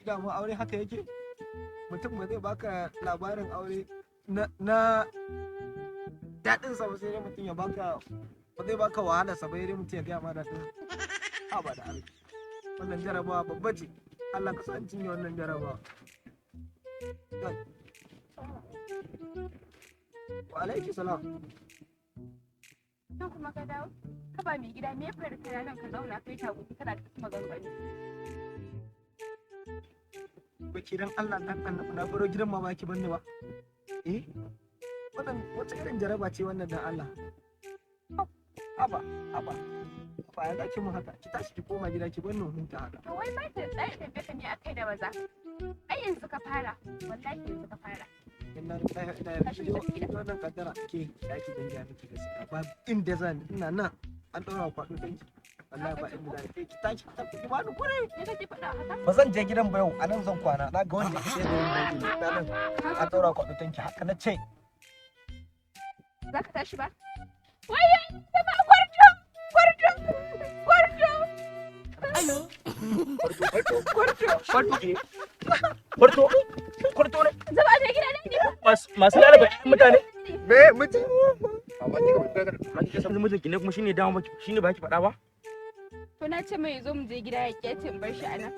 dama aure haka yake mutum ba zai baka labarin aure na daɗinsa ba sai dai mutum ya baka ba zai baka wahala sa bai dai mutum ya gaya ma daɗin ha ba da Allah wannan jarabawa babba ce Allah ka san cinye wannan jarabawa wa alaiki salam Yau kuma ka dawo? Ka ba mai gida me ya faru kana nan ka zauna kai ta gudu kana ta maganganu. Baki dan Allah dan annabi na baro gidan mamaki banne ba. Wannan wata irin jaraba ce wannan dan Allah. Haba. Ba ya dake mu haka. Ki tashi ki koma gida ki bar mun ta haka. To wai ba ta tsaya da baka ne akai da maza. Ai yanzu ka fara. Wallahi yanzu ka fara. Inna lillahi wa inna ilaihi raji'un. Wannan kaddara ke daki dan ga miki gaskiya. Ba inda zan ina nan an daura kwado danki. Wallahi ba inda zan ki tashi ki ba ni kure. Me kake faɗa haka? Ba zan je gidan ba yau a nan zan kwana. Na ga wanda yake da yin na nan an daura kwado danki haka na ce. Za ka tashi ba? Waye sama gwarjo. Ayo. Kwarto ne. Zama da gida ne. Masu lalaba mutane. Me mutum? Amma kika mutu ma kike san mijinki ne kuma shine dawo maki shine ba ki faɗa ba? To na ce mai zo mu je gida ya kece in bar shi a nan.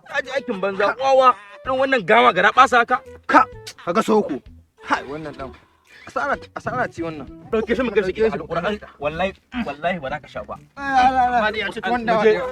Kaji aikin banza kowa irin wannan gama gara ɓasa haka. Kaga soko. Hai wannan dan. Asara ce wannan. Dauke shi mu kai shi gidan Alƙur'ani. Wallahi ba za ka sha ba. Ma da ya ci tuwon dawa. Ayo.